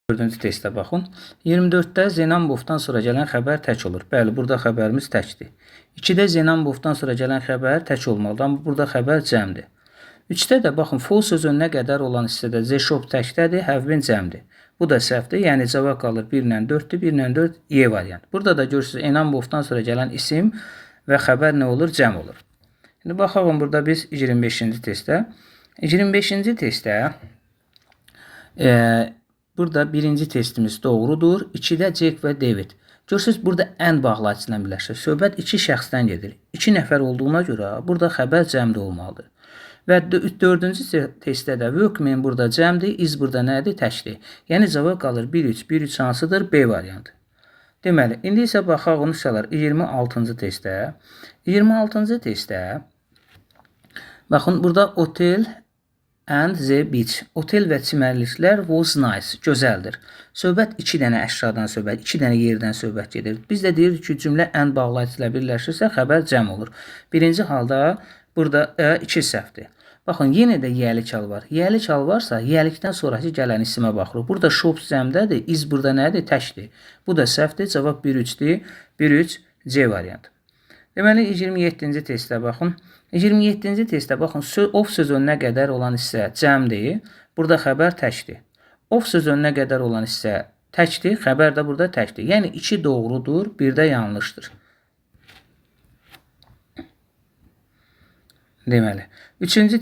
Dördüncü testə baxın. 24-də Zenambovdan sonra gələn xəbər tək olur. Bəli, burada xəbərimiz təkdir. 2-də Zenambovdan sonra gələn xəbər tək olmalıdır, amma burada xəbər cəmdir. 3-də də baxın, for sözünə qədər olan hissədə the shop təkdədir, have been cəmdir. Bu da səhvdir, yəni cavab qalır 1 ilə 4-dür, 1 ilə 4 Y variant. Burada da görürsünüz, Zenambovdan sonra gələn isim və xəbər nə olur? Cəm olur. İndi baxalım burada biz 25-ci testə. 25-ci testdə burada birinci testimiz doğrudur. 2-də Jack və David. Görürsünüz, burada ən bağlayıcısından birləşir. Söhbət 2 şəxsdən gedir. 2 nəfər olduğuna görə burada xəbər cəmdə olmalıdır. Və 4-cü testdə də workman burada cəmdir, is burada nədir? Təkdir. Yəni cavab qalır 1-3. 1-3 hansıdır? B variantı. Deməli, indi isə baxaq uşaqlar 26-cı testdə. 26-cı testdə baxın, burada hotel and the beach. Otel və çimərliklər was nice, gözəldir. Söhbət 2 dənə əşyadan söhbət, 2 dənə yerdən söhbət gedir. Biz də deyirik ki, cümlə ən bağlayıcı ilə birləşirsə xəbər cəm olur. Birinci halda burada 2 səhvdir. Baxın, yenə də yəlik hal var. Yəlik hal varsa, yəlikdən sonraki gələn isimə baxırıq. Burada shop cəmdədir, iz burada nədir? Təkdir. Bu da səhvdir. Cavab 1-3-dir. 1-3 C variantı. Deməli, 27-ci testə baxın. 27-ci testdə baxın, of sözünə qədər olan hissə cəmdir. Burada xəbər təkdir. Of sözünə qədər olan hissə təkdir, xəbər də burada təkdir. Yəni 2 doğrudur, 1 də yanlışdır. Deməli, 3-cü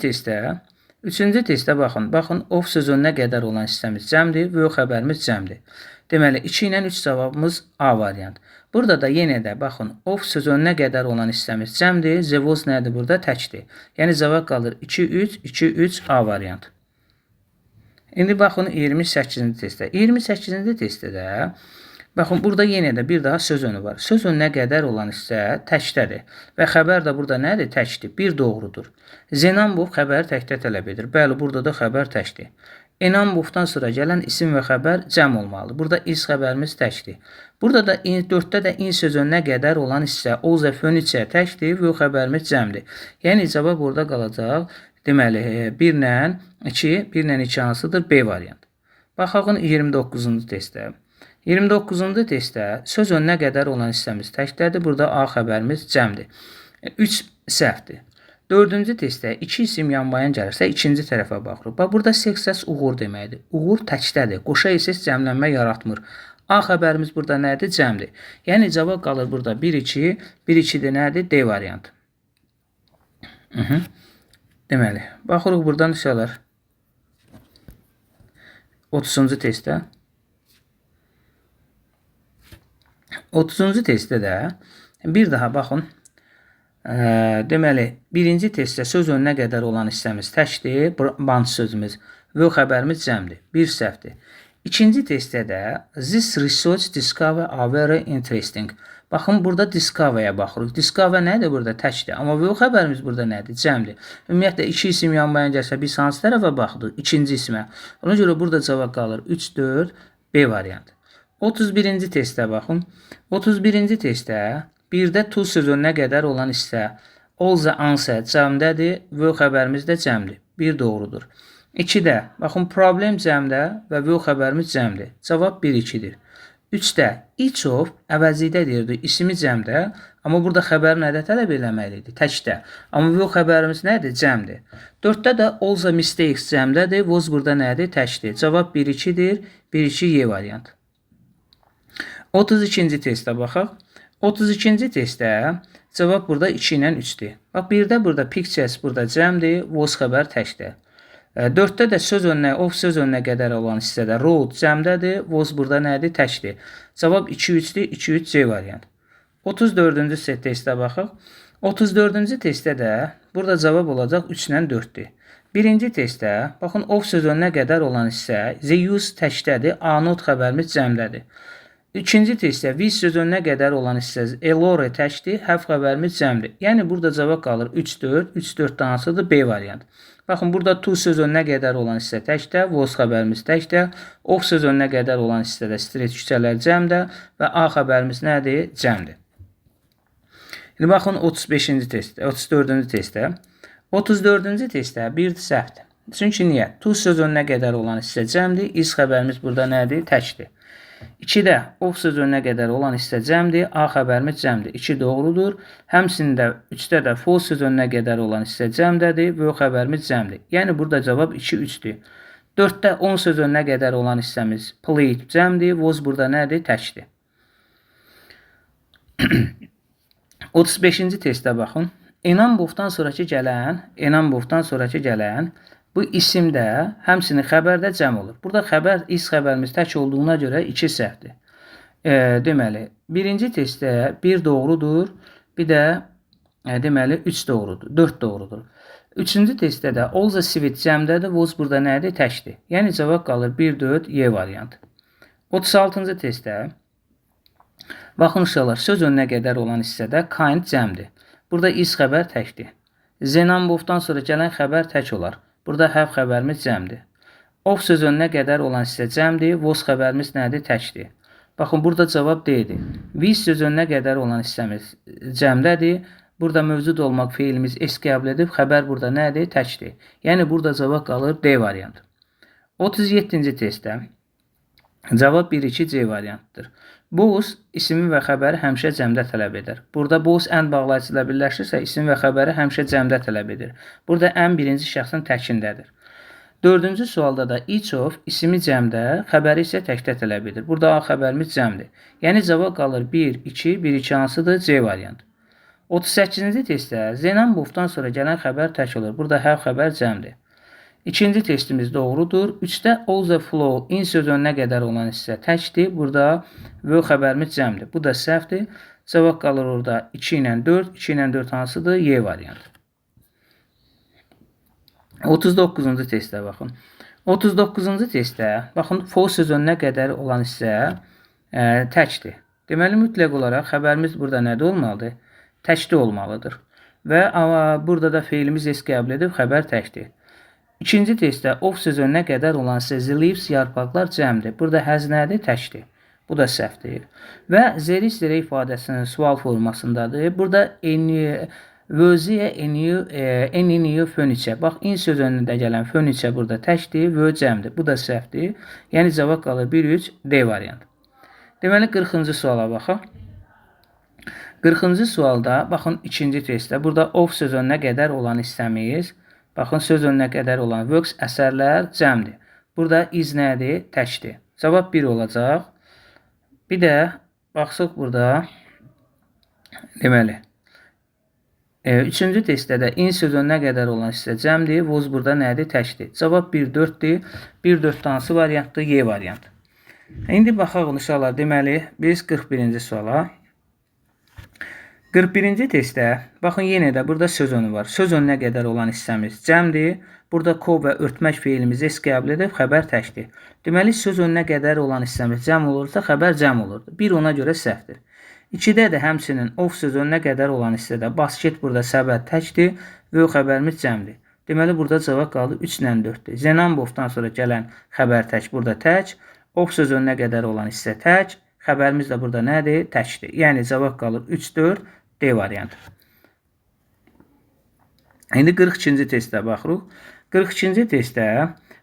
testdə baxın, of sözünə qədər olan hissəmiz cəmdir və xəbərimiz cəmdir. Deməli, 2 ilə 3 cavabımız A variant. Burada da yenə də baxın, of sözünə qədər olan hissəmiz cəmdir, the was nədir burada? Təkdir. Yəni cavab qalır 2-3, 2-3 A variant. İndi baxın 28-ci testdə. 28-ci testdə də baxın, burada yenə də bir daha söz önü var. Söz önünə qədər olan hissə təkdədir və xəbər də burada nədir? Təkdir. 1 doğrudur. Zenambov xəbəri təkdə tələb edir. Bəli, burada da xəbər təkdir. Enambovdan sonra gələn isim və xəbər cəm olmalıdır. Burada is xəbərimiz təkdir. Burada da 4-də də in sözünə qədər olan hissə o və fönitsə təkdir və xəbərimiz cəmdir. Yəni cavab burada qalacaq. Deməli, 1 ilə 2, 1 ilə 2 hansıdır? B variant. Baxaq 29-cu testdə. 29-cu testdə söz önünə qədər olan hissəmiz təkdədir. Burada A xəbərimiz cəmdir. 3 səhvdir. 4-cü testdə 2 isim yanmayan gəlirsə, ikinci tərəfə baxırıq. Bax, burada səs uğur deməkdir. Uğur təkdədir. Qoşa səs cəmlənmə yaratmır. A xəbərimiz burada nədir? Cəmdir. Yəni cavab qalır burada 1-2, 1-2-də nədir? D variantı. Deməli, baxırıq buradan uşaqlar 30-cu testdə. 30-cu testdə də bir daha baxın. Deməli, birinci testdə söz önünə qədər olan hissəmiz təkdir, band sözümüz və xəbərimiz cəmdir. 1 səhvdir. İkinci testdə də this research discover are very interesting. Baxın, burada discover-yə baxırıq. Discover nədir burada? Təkdir. Amma və xəbərimiz burada nədir? Cəmdir. Ümumiyyətlə 2 isim yanmayan gəlsə biz hansı tərəfə baxdıq? İkinci ismə. Ona görə burada cavab qalır 3-4 B variantı. 31-ci testdə baxın. 31-ci testdə 1-də to sözünə qədər olan hissə all the answer cəmdədir və xəbərimiz də cəmdir. 1 doğrudur. 2-də baxın, problem cəmdə və xəbərimiz cəmdir. Cavab 1-2-dir. 3-də each of əvəzlikdə deyirdi, ismi cəmdə, amma burada xəbər nədə tələb eləməlidir? Təkdə. Amma xəbərimiz nədir? Cəmdir. 4-də də all the mistakes cəmdədir, was burada nədir? Təkdir. Cavab 1-2-dir. 1-2 Y variant. 32-ci testə baxaq. 32-ci testdə cavab burada 2 ilə 3-dür. Bax, 1-də burada pictures burada cəmdir, was xəbər təkdir. 4-də də of söz önünə qədər olan hissədə road cəmdədir, was burada nədir? Təkdir. Cavab 2-3-dür, 2-3 C variant. 34-cü testdə baxaq. 34-cü testdə də burada cavab olacaq 3 ilə 4-dür. Birinci testdə, baxın, of söz önünə qədər olan hissə the use təkdədir, A not xəbərimiz cəmdədir. İkinci testdə with sözünə qədər olan hissə elore təkdir, have xəbərimiz cəmdir. Yəni burada cavab qalır 3-4, 3-4 hansıdır? B variant. Baxın, burada to sözünə qədər olan hissə təkdə, was xəbərimiz təkdə, of sözünə qədər olan hissədə straight küçələr cəmdə və A xəbərimiz nədir? Cəmdir. İndi baxın 35-ci testdə, 34-cü testdə. 34-cü testdə bir səhvdir. Çünki niyə? To sözünə qədər olan hissə cəmdir. Is xəbərimiz burada nədir? Təkdir. 2-də of sözünə qədər olan hissə cəmdir. A xəbərimiz cəmdir. 2 doğrudur. Həmçində 3-də də for sözünə qədər olan hissə cəmdədir. Və o xəbərimiz cəmdir. Yəni burada cavab 2, 3-dür. 4-də 10 sözünə qədər olan hissəmiz played cəmdir. Was burada nədir? Təkdir. 35-ci testdə baxın. Enambovdan sonraki gələn bu isim də həmçinin xəbərdə cəm olur. Burada is xəbərimiz tək olduğuna görə 2 səhvdir. Deməli, birinci testdə 1 doğrudur, bir də deməli 3 doğrudur, 4 doğrudur. Üçüncü testdə də all the sweet cəmdədir, was burada nədir? Təkdir. Yəni cavab qalır 1, 4, Y variantı. 36-cı testdə baxın uşaqlar, söz önünə qədər olan hissədə kind cəmdir. Burada is xəbər təkdir. Zenambovdan sonra gələn xəbər tək olar. Burada have xəbərimiz cəmdir. Of söz önünə qədər olan hissə cəmdir. Was xəbərimiz nədir? Təkdir. Baxın, burada cavab D-dir. With söz önünə qədər olan hissəmiz cəmdədir. Burada mövcud olmaq feilimiz S qəbul edib, xəbər burada nədir? Təkdir. Yəni, burada cavab qalır D variantı. 37-ci testdə cavab 1-2-C variantıdır. Both ismi və xəbəri həmişə cəmdə tələb edir. Burada both and bağlayıcı ilə birləşirsə, isim və xəbəri həmişə cəmdə tələb edir. Burada and birinci şəxsin təkindədir. 4-cü sualda da each of ismi cəmdə, xəbəri isə təkdə tələb edir. Burada A xəbərimiz cəmdir. Yəni cavab qalır 1, 2, 1, 2 hansıdır? C variantı. 38-ci testdə Zenambovdan sonra gələn xəbər tək olur. Burada have xəbər cəmdir. İkinci testimiz doğrudur. 3-də all the flow in söz önünə qədər olan hissə təkdir. Burada və xəbərimiz cəmdir. Bu da səhvdir. Cavab qalır orada 2 ilə 4. 2 ilə 4 hansıdır? Y variantı. 39-cu testdə baxın. 39-cu testdə baxın for söz önünə qədər olan hissə təkdir. Deməli mütləq olaraq xəbərimiz burada nədə olmalıdır? Təkdə olmalıdır. Və burada da feilimiz S qəbul edib xəbər təkdir. İkinci testdə of sözünə qədər olan isə the leaves yarpaqlar cəmdir. Burada has nədir? Təkdir. Bu da səhvdir. Və zeri ifadəsinin sual formasındadır. Burada vöziyə eniyo föniçə. Bax, in sözünündə gələn föniçə burada təkdir, vö cəmdir. Bu da səhvdir. Yəni cavab qalır 1, 3, D variantı. Deməli 40-cı suala baxaq. 40-cı sualda baxın ikinci testdə burada of sözünə qədər olan hissəmiz baxın, söz önünə qədər olan works əsərlər cəmdir. Burada is nədir? Təkdir. Cavab 1 olacaq. Bir də baxsaq burada deməli üçüncü testdə də in söz önünə qədər olan hissə cəmdir. Was burada nədir? Təkdir. Cavab 1, 4-dir. 1, 4 hansı variantdır? Y variantı. İndi baxaq uşaqlar. Deməli biz 41-ci suala 41-ci testdə, baxın, yenə də burada söz önü var. Söz önünə qədər olan hissəmiz cəmdir. Burada ko və örtmək feilimizi S qəbul edib, xəbər təkdir. Deməli, söz önünə qədər olan hissəmiz cəm olursa, xəbər cəm olurdu. 1 ona görə səhvdir. 2-də də həmçinin of söz önünə qədər olan hissədə basket burada xəbər təkdir və o xəbərimiz cəmdir. Deməli, burada cavab qaldı 3 ilə 4-dür. Zenambovdan sonra gələn xəbər tək burada tək, of söz önünə qədər olan hissə tək, xəbərimiz də burada nədir? Təkdir. Yəni, cavab qalır 3, 4, D variantı. İndi 42-ci testdə baxırıq. 42-ci testdə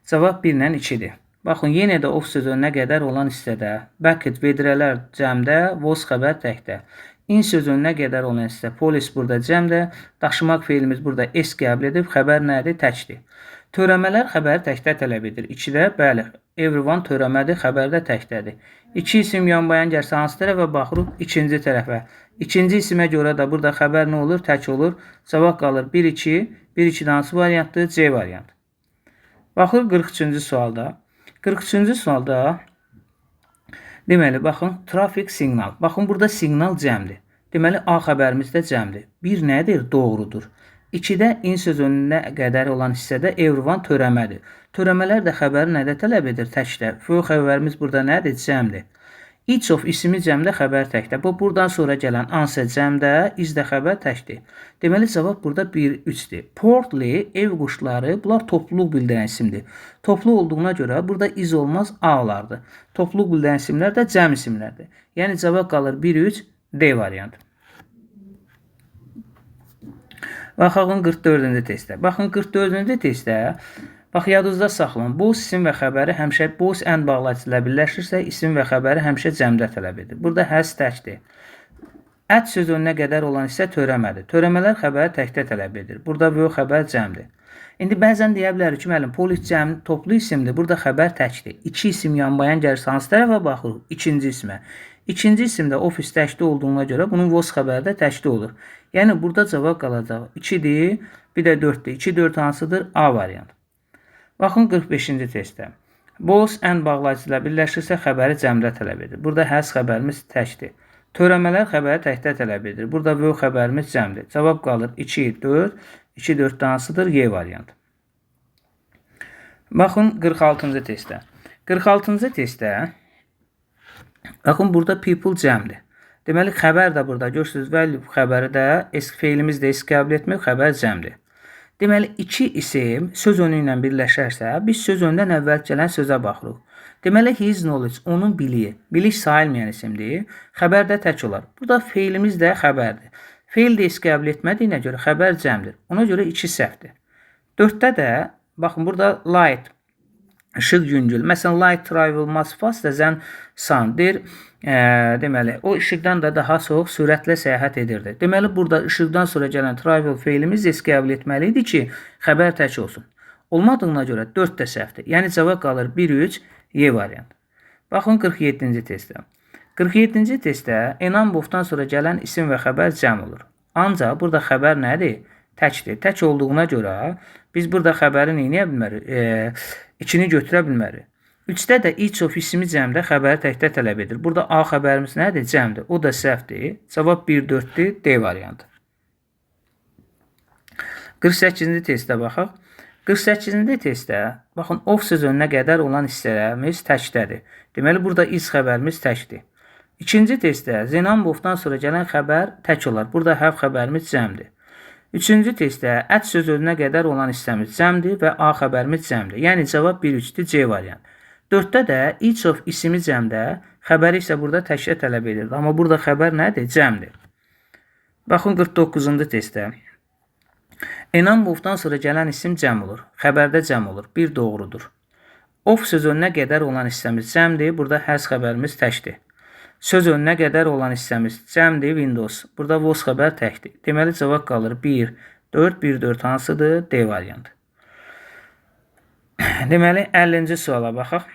cavab 1 ilə 2-dir. Baxın, yenə də of sözünə qədər olan hissədə bucket, vedrələr cəmdə, was xəbər təkdə. In sözünə qədər olan hissə polis burada cəmdə, daşımaq feilimiz burada S qəbul edib, xəbər nədir? Təkdir. Törəmələr xəbəri təkdə tələb edir. 2-də, bəli, everyone törəmədir, xəbərdə təkdədir. 2 isim yanbayan gəlsə hansı tərəfə baxırıq? İkinci tərəfə. İkinci isimə görə də burada xəbər nə olur? Tək olur. Cavab qalır 1, 2. 1, 2 hansı variantdır? C variantı. Baxırıq 43-cü sualda. 43-cü sualda deməli, baxın, traffic signal. Baxın, burada signal cəmdir. Deməli, A xəbərimiz də cəmdir. 1 nədir? Doğrudur. 2-də in söz önünə qədər olan hissədə everyone törəmədir. Törəmələr də xəbəri nədə tələb edir? Təkdə. Fö xəbərimiz burada nədir? Cəmdir. Each of ismi cəmdə, xəbər təkdə. Bu, buradan sonra gələn ansə cəmdə, is də xəbər təkdir. Deməli, cavab burada 1, 3-dir. Portly, ev quşları, bunlar topluluq bildirən isimdir. Toplu olduğuna görə burada is olmaz, A olardı. Topluluq bildirən isimlər də cəm isimlərdir. Yəni, cavab qalır 1, 3, D variantı. Baxın 44-cü testdə. Baxın 44-cü testdə Bax, yadınızda saxlayın. Both isim və xəbəri həmişə both and bağlacı ilə birləşirsə, isim və xəbəri həmişə cəmdə tələb edir. Burada has təkdir. At sözü önünə qədər olan isə törəmədir. Törəmələr xəbəri təkdə tələb edir. Burada bu xəbər cəmdir. İndi bəzən deyə bilərik ki, müəllim, polis cəm toplu isimdir. Burada xəbər təkdir. İki isim yanbayan gəlirsə hansı tərəfə baxırıq? İkinci ismə. İkinci isimdə ofis təkdə olduğuna görə bunun was xəbəri də təkdə olur. Yəni burada cavab qalacaq 2-dir, bir də 4-dür. 2, 4 hansıdır? A variantı. Baxın 45-ci testdə. Both and bağlacı ilə birləşirsə xəbəri cəmdə tələb edir. Burada has xəbərimiz təkdir. Törəmələr xəbəri təkdə tələb edir. Burada bu xəbərimiz cəmdir. Cavab qalır 2, 4. 2, 4 hansıdır? Y variantı. Baxın 46-cı testdə. 46-cı testdə baxın burada people cəmdir. Deməli xəbər də burada görürsüz, value xəbəri də feilimiz də qəbul etmir, xəbər cəmdir. Deməli iki isim söz önü ilə birləşərsə, biz söz öndən əvvəl gələn sözə baxırıq. Deməli his knowledge onun biliyi, bilik sayılmayan isimdir. Xəbər də tək olar. Burada feilimiz də xəbərdir. Feil də qəbul etmədiyinə görə xəbər cəmdir. Ona görə 2 səhvdir. 4-də də baxın burada light işıq yüngül. Məsələn light travel much faster than sun deyir. Deməli o işıqdan da daha soğuq sürətlə səyahət edirdi. Deməli burada işıqdan sonra gələn travel feilimiz qəbul etməli idi ki, xəbər tək olsun. Olmadığına görə 4 də səhvdir. Yəni cavab qalır 1, 3, Y variantı. Baxın 47-ci testdə. 47-ci testdə enam bofdan sonra gələn isim və xəbər cəm olur. Ancaq burada xəbər nədir? Təkdir. Tək olduğuna görə biz burada xəbəri eləyə bilmərik? 2-ni götürə bilmərik. 3-də də each of ismi cəmdə xəbəri təkdə tələb edir. Burada A xəbərimiz nədir? Cəmdir. O da səhvdir. Cavab 1, 4-dir. D variantı. 48-ci testdə baxaq. 48-ci testdə baxın of söz önünə qədər olan hissələrimiz təkdədir. Deməli burada is xəbərimiz təkdir. İkinci testdə Zenambovdan sonra gələn xəbər tək olar. Burada həv xəbərimiz cəmdir. Üçüncü testdə ət söz önünə qədər olan hissəmiz cəmdir və A xəbərimiz cəmdir. Yəni cavab 1, 3-dür. C variantı. 4-də də each of ismi cəmdə, xəbəri isə burada təkdə tələb edir. Amma burada xəbər nədir? Cəmdir. Baxın 49-cu testdə. Enambovdan sonra gələn isim cəm olur. Xəbərdə cəm olur. 1 doğrudur. Of söz önünə qədər olan hissəmiz cəmdir. Burada həz xəbərimiz təkdir. Söz önünə qədər olan hissəmiz cəmdir. Windows. Burada was xəbər təkdir. Deməli cavab qalır 1, 4, 1, 4 hansıdır? D variantı. Deməli 50-ci suala baxaq.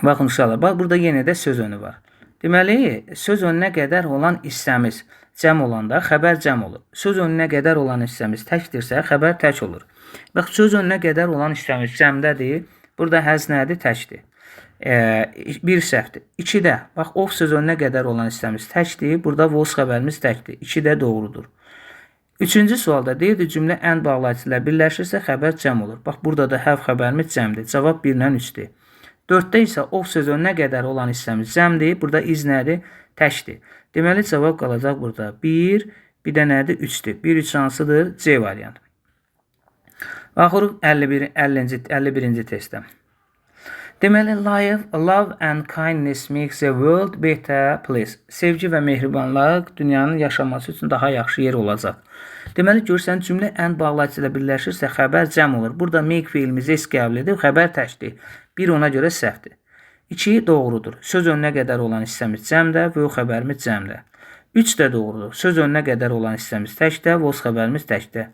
Baxın uşaqlar, bax burada yenə də söz önü var. Deməli söz önünə qədər olan hissəmiz cəm olanda xəbər cəm olur. Söz önünə qədər olan hissəmiz təkdirsə, xəbər tək olur. Bax, söz önünə qədər olan hissəmiz cəmdədir. Burada həz nədir? Təkdir. 1 səhvdir. 2-də, bax, of söz önünə qədər olan hissəmiz təkdir. Burada was xəbərimiz təkdir. 2-də doğrudur. 3-cü sualda deyirdi, cümlə and bağlayıcı ilə birləşirsə, xəbər cəm olur. Bax, burada da həv xəbərimiz cəmdir. Cavab 1-dən 3-dür. 4-də isə of söz önünə qədər olan hissəmiz cəmdir. Burada iz nədir? Təkdir. Deməli cavab qalacaq burada 1, bir də nədir? 3-dür. 1, 3 hansıdır? C variantı. Baxırıq 51-ci testdə. Deməli love and kindness makes the world better place. Sevgi və mehribanlıq dünyanın yaşaması üçün daha yaxşı yer olacaq. Deməli görürsən cümlə and bağlayıcı ilə birləşirsə xəbər cəm olur. Burada make feilimiz es qəbul edir, xəbər təkdir. 1 ona görə səhvdir. 2 doğrudur. Söz önünə qədər olan hissəmiz cəmdə, və o xəbərimiz cəmdə. 3 də doğrudur. Söz önünə qədər olan hissəmiz təkdə, və o xəbərimiz təkdə.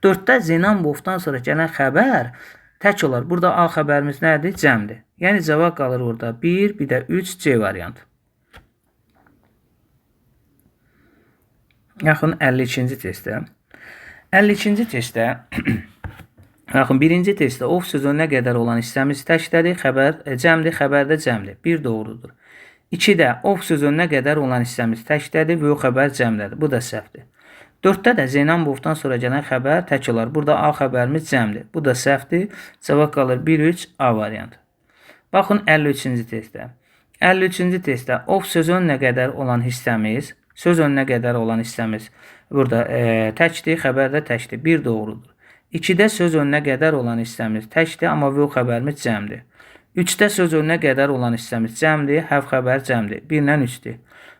4-də Zenambovdan sonra gələn xəbər tək olar. Burada A xəbərimiz nədir? Cəmdir. Yəni cavab qalır orada 1, bir də 3, C variantı. Yaxın 52-ci testdə. 52-ci testdə baxın, birinci testdə of söz önünə qədər olan hissəmiz təkdədir, xəbər cəmdir, xəbərdə cəmdir. 1 doğrudur. 2-də of söz önünə qədər olan hissəmiz təkdədir və o xəbər cəmdədir. Bu da səhvdir. 4-də də Zeynambovdan sonra gələn xəbər tək olar. Burada A xəbərimiz cəmdir. Bu da səhvdir. Cavab qalır 1, 3, A variantı. Baxın 53-cü testdə. 53-cü testdə of söz önünə qədər olan hissəmiz, burada təkdir, xəbərdə təkdir. 1 doğrudur. 2-də söz önünə qədər olan hissəmiz təkdir, amma və o xəbərimiz cəmdir. 3-də söz önünə qədər olan hissəmiz cəmdir, həv xəbər cəmdir. 1-dən 3-dür.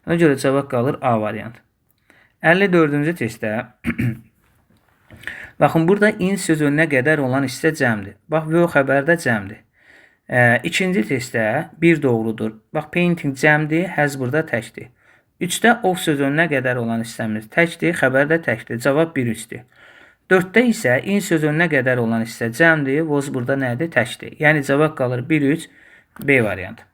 Ona görə cavab qalır A variantı. 54-cü testdə Baxın, burada in sözünə qədər olan hissə cəmdir. Bax, vö xəbərdə cəmdir. İkinci testdə bir doğrudur. Bax, painting cəmdir, has burada təkdir. 3-də of sözünə qədər olan hissəmiz təkdir, xəbər də təkdir. Cavab 1-3-dür. 4-də isə in sözünə qədər olan hissə cəmdir, was burada nədir? Təkdir. Yəni cavab qalır 1-3, B variantı.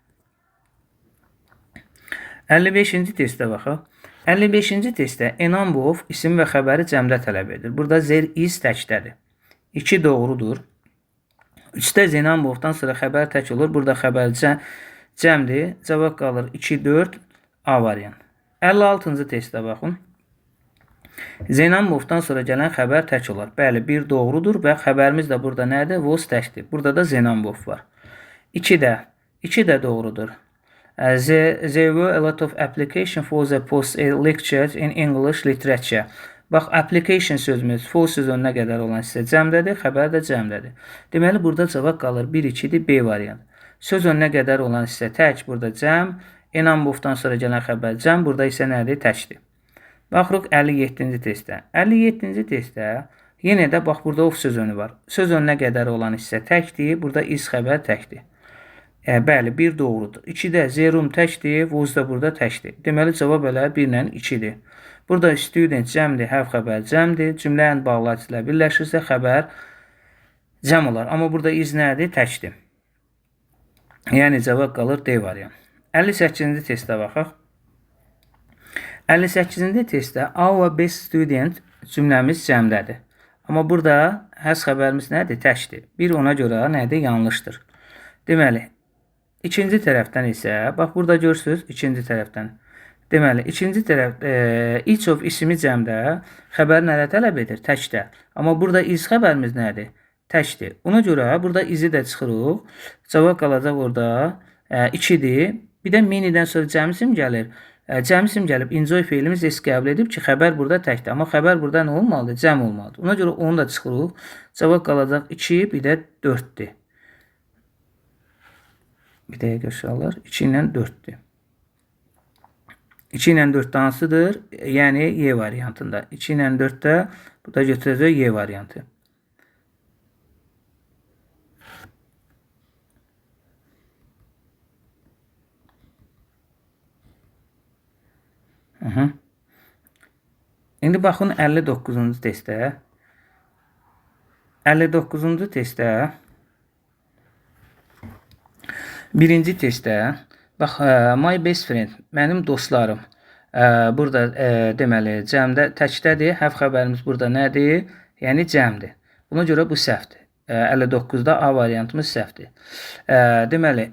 55-ci testdə baxaq. 55-ci testdə a number of isim və xəbəri cəmdə tələb edir. Burada there is təkdədir. 2 doğrudur. 3-də the number of'dan sonra xəbər tək olur. Burada xəbər cəmdir. Cavab qalır 2-4, A variant. 56-cı testdə baxın. The number of'dan sonra gələn xəbər tək olar. Bəli, bir doğrudur və xəbərimiz də burada nədir? Was təkdir. Burada da the number of var. 2 də doğrudur. There were a lot of application for the post lectures in English literature. Bax, application sözümüz for sözünə qədər olan hissə cəmdədir, xəbər də cəmdədir. Deməli, burada cavab qalır 1-2-dir, B variant. Söz önünə qədər olan hissə tək, burada cəm. A number of'dan sonra gələn xəbər cəm, burada isə nədir? Təkdir. Baxırıq 57-ci testdə. 57-ci testdə yenə də bax, burada of sözünü var. Söz önünə qədər olan hissə təkdir, burada is xəbər təkdir. Bəli, bir doğrudur. 2-də zerum təkdir, was da burada təkdir. Deməli, cavab elə 1-lə 2-dir. Burada student cəmdir, have xəbər cəmdir. Cümlə ən bağlayıcı ilə birləşirsə xəbər cəm olar. Amma burada is nədir? Təkdir. Yəni, cavab qalır D variant. 58-ci testdə baxaq. 58-ci testdə our best student cümləmiz cəmdədir. Amma burada has xəbərimiz nədir? Təkdir. Bir ona görə nədir? Yanlışdır. Deməli, ikinci tərəfdən isə, bax, burada görürsünüz, ikinci tərəfdən. Deməli, ikinci tərəf, each of ismi cəmdə xəbər nədə tələb edir? Təkdə. Amma burada is xəbərimiz nədir? Təkdir. Ona görə burada izi də çıxırıq. Cavab qalacaq orada 2-dir. Bir də minidən sonra cəmisim gəlir. Cəmisim gəlib, enjoy feilimiz S qəbul edib ki, xəbər burada təkdir. Amma xəbər burada nə olmalıdır? Cəm olmalıdır. Ona görə onu da çıxırıq. Cavab qalacaq 2, bir də 4-dir. Bir dəqiqə uşaqlar, 2 ilə 4-dür. 2 ilə 4-də hansıdır? Yəni, Y variantında. 2 ilə 4-də, bu da götürəcək Y variantı. İndi baxın 59-cu testdə. 59-cu testdə birinci testdə, bax, my best friend, mənim dostlarım, burada deməli, cəmdə təkdədir, have xəbərimiz burada nədir? Yəni, cəmdir. Buna görə bu səhvdir. 59-da A variantımız səhvdir. Deməli,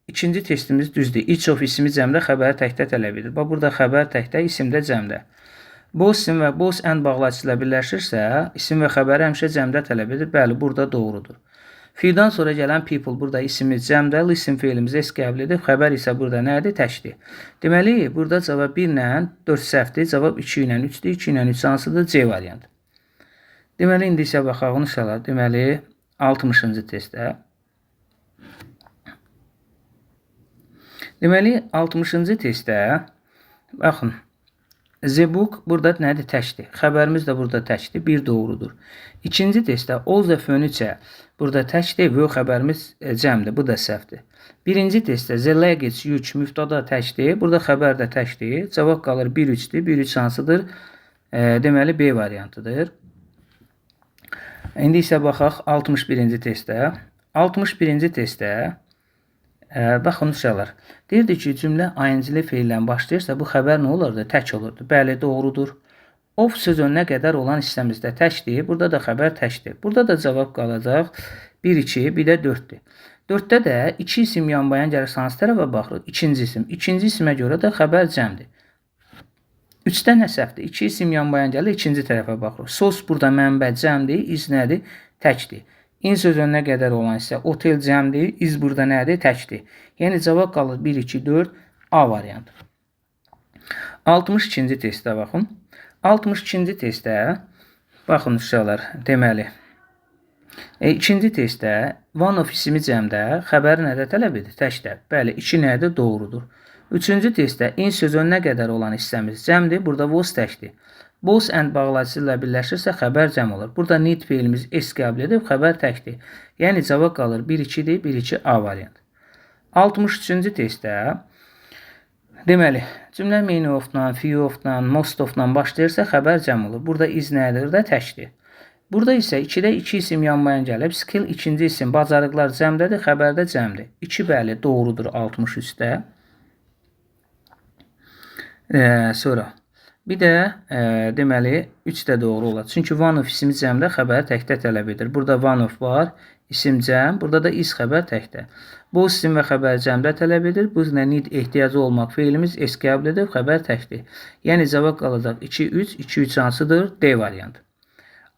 ikinci testimiz düzdür. Each of ismi cəmdə, xəbəri təkdə tələb edir. Bax, burada xəbər təkdə, isim də cəmdə. Both isim və both ən bağlayıcı ilə birləşirsə, isim və xəbəri həmişə cəmdə tələb edir. Bəli, burada doğrudur. Fiildən sonra gələn people, burada isimiz cəmdə, isim feilimiz S qəbul edib, xəbər isə burada nədir? Təkdir. Deməli, burada cavab 1 ilə 4 səhvdir, cavab 2 ilə 3-dür, 2 ilə 3 hansıdır? C variantı. Deməli, indi isə baxaq, uşaqlar, deməli, 60-cı testdə. Deməli, 60-cı testdə, baxın, the book burada nədir? Təkdir. Xəbərimiz də burada təkdir. Bir doğrudur. İkinci testdə all the furniture burada təkdir. Və xəbərimiz cəmdir. Bu da səhvdir. Birinci testdə the luggage yük mübtada təkdir. Burada xəbər də təkdir. Cavab qalır 1-3-dür. 1-3 hansıdır? Deməli, B variantıdır. İndi isə baxaq 61-ci testdə. 61-ci testdə baxın, uşaqlar, deyirdi ki, cümlə ayıncılı feillə başlayırsa, bu xəbər nə olurdu? Tək olurdu. Bəli, doğrudur. Of sözünə qədər olan hissəmizdə təkdir. Burada da xəbər təkdir. Burada da cavab qalacaq 1-2, bir də 4-dür. 4-də də 2 isim yanbayan gəlirsə hansı tərəfə baxırıq? İkinci isim. İkinci isimə görə də xəbər cəmdir. 3-də nə səhvdir? 2 isim yanbayan gəlir, ikinci tərəfə baxırıq. Sos burada mənbə cəmdir, iz nədir? Təkdir. In sözünə qədər olan isə otel cəmdir, iz burada nədir? Təkdir. Yəni, cavab qalır 1, 2, 4, A variantı. 62-ci testdə baxın. 62-ci testdə, baxın, uşaqlar, deməli, ikinci testdə one of ismi cəmdə, xəbəri nədə tələb edir? Təkdə. Bəli, 2 nədir? Doğrudur. Üçüncü testdə in sözünə qədər olan hissəmiz cəmdir, burada was təkdir. Both and bağlacısı ilə birləşirsə xəbər cəm olur. Burada need feilimiz S qəbul edib, xəbər təkdir. Yəni cavab qalır 1-2-dir, 1-2 A variant. 63-cü testdə deməli, cümlə many of-dan, few of-dan, most of-dan başlayırsa xəbər cəm olur. Burada is nədir də təkdir. Burada isə 2-də 2 isim yanmayan gəlib. Skill ikinci isim, bacarıqlar cəmdədir, xəbərdə cəmdir. 2 bəli, doğrudur 63-də. Sonra bir də deməli 3 də doğru olar. Çünki one of ismi cəmdə xəbəri təkdə tələb edir. Burada one of var, isim cəm, burada da is xəbər təkdə. Bu isim və xəbər cəmdə tələb edir. Bu nə need ehtiyacı olmaq feilimiz S qəbul edib, xəbər təkdir. Yəni cavab qalacaq 2-3, 2-3 hansıdır? D variantı.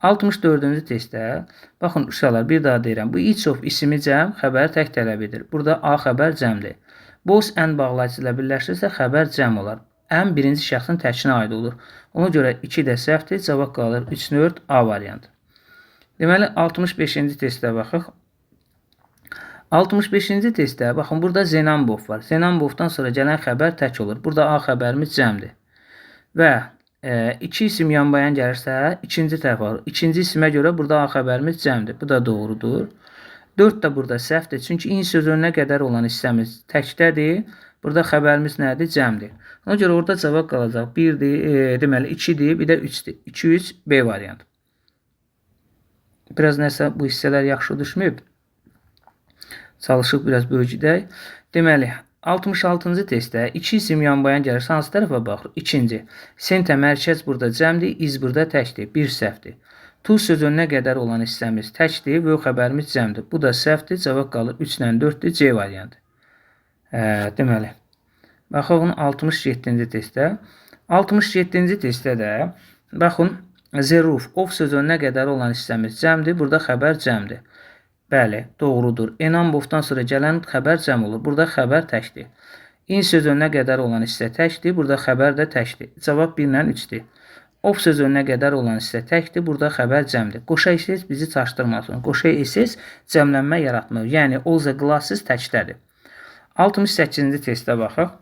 64-cü testdə, baxın uşaqlar, bir daha deyirəm, bu each of ismi cəm, xəbər tək tələb edir. Burada A xəbər cəmdir. Both and bağlacısı ilə birləşirsə xəbər cəm olar. Ən birinci şəxsin təkinə aid olur. Ona görə 2 də səhvdir, cavab qalır 3-4 A variantı. Deməli, 65-ci testdə baxıq. 65-ci testdə, baxın, burada Zenambov var. Zenambovdan sonra gələn xəbər tək olur. Burada A xəbərimiz cəmdir. Və 2 isim yanbayan gəlirsə, ikinci tərəf var. İkinci isimə görə burada A xəbərimiz cəmdir. Bu da doğrudur. 4 də burada səhvdir. Çünki in sözünə qədər olan hissəmiz təkdədir. Burada xəbərimiz nədir? Cəmdir. Ona görə orada cavab qalacaq 1-dir, deməli 2-dir, bir də 3-dir. 2-3 B variantı. Biraz nəsə bu hissələr yaxşı düşməyib. Çalışıq biraz böyücüdək. Deməli, 66-cı testdə 2 isim yanbayan gəlirsə, hansı tərəfə baxır? İkinci. Sentə mərkəz burada cəmdir, iz burada təkdir. 1 səhvdir. To sözünə qədər olan hissəmiz təkdir və xəbərimiz cəmdir. Bu da səhvdir, cavab qalır 3-lə 4-dir, C variantı. Deməli, baxın 67-ci testdə. 67-ci testdə də, baxın, the roof, of sözünə qədər olan hissəmiz cəmdir, burada xəbər cəmdir. Bəli, doğrudur. Enambovdan sonra gələn xəbər cəm olur. Burada xəbər təkdir. In sözünə qədər olan hissə təkdir. Burada xəbər də təkdir. Cavab 1-lə 3-dir. Of sözünə qədər olan hissə təkdir. Burada xəbər cəmdir. Qoşa SS bizi çaşdırmasın. Qoşa SS cəmlənmə yaratmır. Yəni, all the glasses təkdədir. 68-ci testdə baxaq.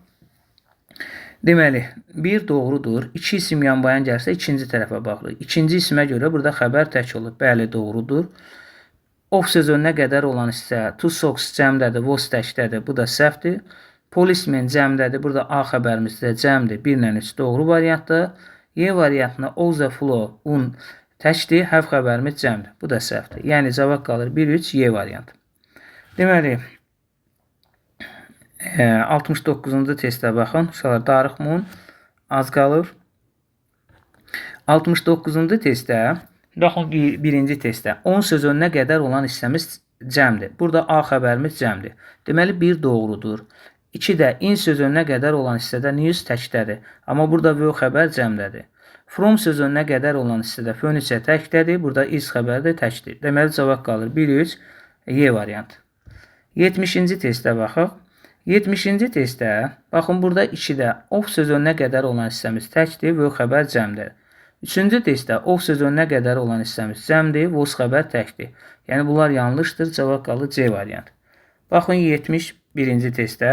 Deməli, 1 doğrudur. 2 isim yanbayan gəlsə, ikinci tərəfə baxırıq. İkinci isimə görə burada xəbər tək olur. Bəli, doğrudur. Of sözünə qədər olan hissə to socks cəmdədir, was təkdədir. Bu da səhvdir. Policeman cəmdədir. Burada A xəbərimiz də cəmdir. 1-lə 3 doğru variantdır. Y variantına all the floor un təkdir. Həv xəbərimiz cəmdir. Bu da səhvdir. Yəni cavab qalır 1-3 Y variantı. Deməli, 69-cu testə baxın. Uşaqlar, darıxmayın. Az qalır. 69-cu testdə, baxın, birinci testdə 10 sözünə qədər olan hissəmiz cəmdir. Burada A xəbərimiz cəmdir. Deməli, 1 doğrudur. 2 də in sözünə qədər olan hissədə news təkdədir. Amma burada vö xəbər cəmdədir. From sözünə qədər olan hissədə fönüsə təkdədir. Burada is xəbər də təkdir. Deməli, cavab qalır 1-3 Y variantı. 70-ci testdə baxaq. 70-ci testdə, baxın, burada 2-də of sözünə qədər olan hissəmiz təkdir, vö xəbər cəmdir. 3-cü testdə of sözünə qədər olan hissəmiz cəmdir, vos xəbər təkdir. Yəni, bunlar yanlışdır, cavab qalır C variantı. Baxın, 71-ci testdə.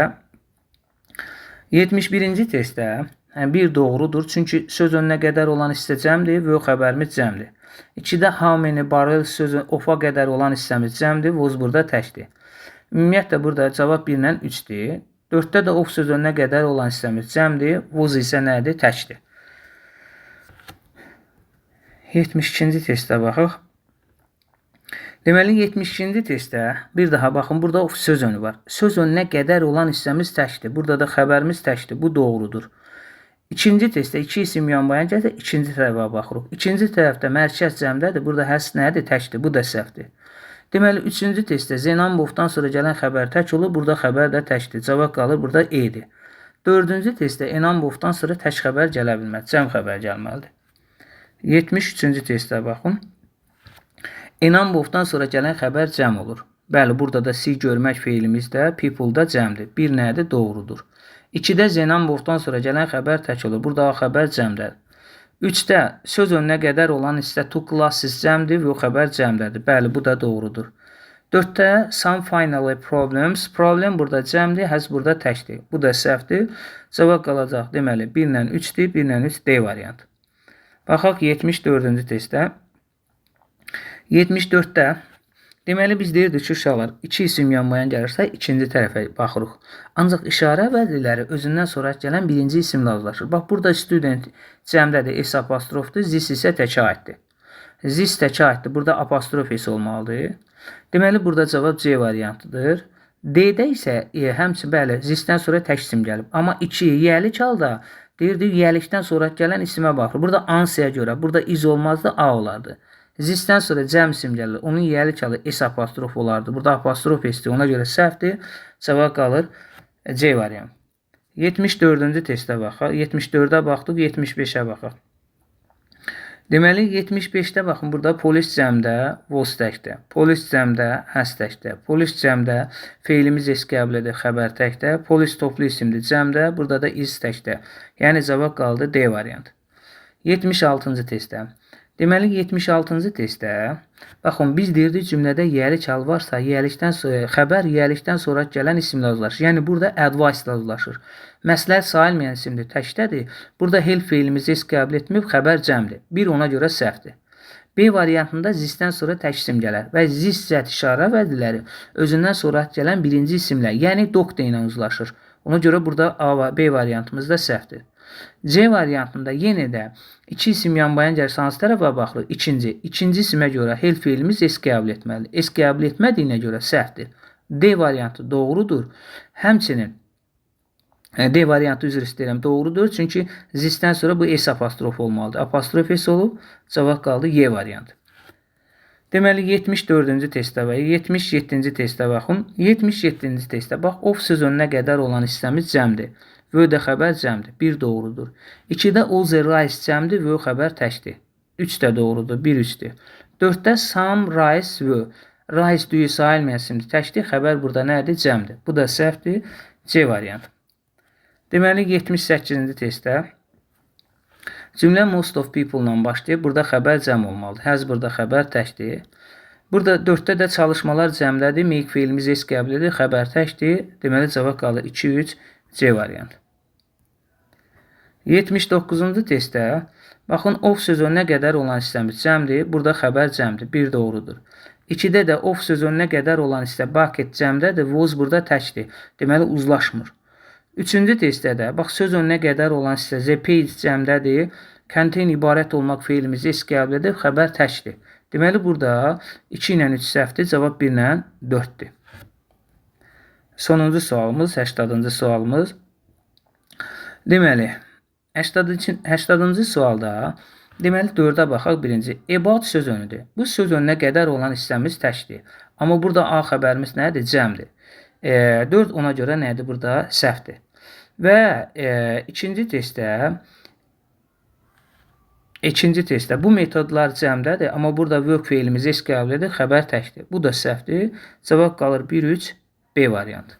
71-ci testdə 1 doğrudur, çünki söz önünə qədər olan hissə cəmdir, vö xəbərimiz cəmdir. 2-də how many barrels sözü ofa qədər olan hissəmiz cəmdir, vos burada təkdir. Ümumiyyətlə, burada cavab 1-lə 3-dir. 4-də də of sözünə qədər olan hissəmiz cəmdir, vos isə nədir? Təkdir. 72-ci testdə baxıq. Deməli, 72-ci testdə bir daha baxın, burada of söz önü var. Söz önünə qədər olan hissəmiz təkdir. Burada da xəbərimiz təkdir. Bu doğrudur. İkinci testdə 2 isim yanbayan gəlsə, ikinci tərəfə baxırıq. İkinci tərəfdə mərkəz cəmdədir. Burada həss nədir? Təkdir. Bu da səhvdir. Deməli, 3-cü testdə Zenambovdan sonra gələn xəbər tək olur. Burada xəbər də təkdir. Cavab qalır. Burada E-dir. 4-cü testdə Enambovdan sonra tək xəbər gələ bilməz. Cəm xəbər gəlməlidir. 73-cü testdə baxın. Enambovdan sonra gələn xəbər cəm olur. Bəli, burada da see görmək feilimiz də people-da cəmdir. Bir nədir? Doğrudur. 2-də Zenambovdan sonra gələn xəbər tək olur. Burada A xəbər cəmdədir. 3-də söz önünə qədər olan hissə to classes cəmdir və o xəbər cəmdədir. Bəli, bu da doğrudur. 4-də some finally problems. Problem burada cəmdir, həz burada təkdir. Bu da səhvdir. Cavab qalacaq. Deməli, 1-lə 3-dir, 1-lə 3 D variantı. Baxaq 74-cü testdə. 74-də deməli biz deyirdik ki, uşaqlar 2 isim yan-mayan gəlirsə ikinci tərəfə baxırıq. Ancaq işarə əvəzləri özündən sonra gələn birinci isimlə uzlaşır. Bax burada student cəmdədir, s apostrofdur, this isə təkə aiddir. This təkə aiddir. Burada apostrof s olmalıdır. Deməli burada cavab C variantıdır. D-də isə həmçinin bəli, this-dən sonra tək isim gəlib. Amma 2 yəlik halda deyirdik, yəlikdən sonra gələn isimə baxır. Burada ansıya görə, burada iz olmazdı, A olardı. This-dən sonra cəm isim gəlir. Onun yəlik halı S apostrof olardı. Burada apostrof S-dir. Ona görə səhvdir. Cavab qalır C variantı. 74-cü testə baxaq. 74-də baxdıq, 75-ə baxaq. Deməli 75-də baxın, burada polis cəmdə was təkdə, polis cəmdə has təkdə, polis cəmdə feilimiz s qəbul edir xəbər təkdə, polis toplu isimdir cəmdə, burada da is təkdə. Yəni cavab qaldı D variantı. 76-cı testdə. Deməli 76-cı testdə baxın biz deyirdik cümlədə yəlik hal varsa, yəlikdən sonra xəbər yəlikdən sonra gələn isimlə uzlaşır. Yəni burada advice ilə uzlaşır. Məsləhət sayılmayan isimdir, təkdədir. Burada help feilimizi s qəbul etməyib, xəbər cəmdir. Bir ona görə səhvdir. B variantında this-dən sonra tək isim gələr və this zət işarə əvəzləri özündən sonra gələn birinci isimlə, yəni doctor ilə uzlaşır. Ona görə burada A və B variantımız da səhvdir. C variantında yenə də 2 isim yan-bayan gəlirsə hansı tərəfə baxırıq? İkinci isimə görə help feilimiz s qəbul etməlidir. S qəbul etmədiyinə görə səhvdir. D variantı doğrudur. Həmçinin D variantı üzr istəyirəm doğrudur. Çünki this-dən sonra bu s apostrof olmalıdır. Apostrof s olub, cavab qaldı Y variantı. Deməli 74-cü testdə və 77-ci testdə baxın. 77-ci testdə bax of sözünə qədər olan hissəmiz cəmdir. V də xəbər cəmdir. 1 doğrudur. 2-də all the rice cəmdir. V xəbər təkdir. 3 də doğrudur. 1 3-dür. 4-də some rice V. Rice düyü sayılmayan isimdir. Təkdir. Xəbər burada nədir? Cəmdir. Bu da səhvdir. C variantı. Deməli 78-ci testdə cümlə most of people ilə başlayıb. Burada xəbər cəm olmalıdır. Has burada xəbər təkdir. Burada 4-də də çalışmalar cəmdədir. Make feilimiz s qəbul edir. Xəbər təkdir. Deməli cavab qalır 2 3 C variantı. 79-cu testdə baxın of sözünə qədər olan hissəmiz cəmdir. Burada xəbər cəmdir. 1 doğrudur. 2-də də of sözünə qədər olan hissə bucket cəmdədir. Was burada təkdir. Deməli uzlaşmır. 3-cü testdə də bax söz önünə qədər olan hissə the page cəmdədir. Contain ibarət olmaq feilimiz s qəbul edir. Xəbər təkdir. Deməli burada 2 ilə 3 səhvdir. Cavab 1 ilə 4-dür. Sonuncu sualımız, 80-cı sualımız. Deməli, 80-cı sualda deməli 4-ə baxaq birinci. About söz önüdür. Bu söz önünə qədər olan hissəmiz təkdir. Amma burada A xəbərimiz nədir? Cəmdir. 4 ona görə nədir? Burada səhvdir. Və ikinci testdə bu metodlar cəmdədir. Amma burada work feilimiz s qəbul edir. Xəbər təkdir. Bu da səhvdir. Cavab qalır 1 3 B variantı.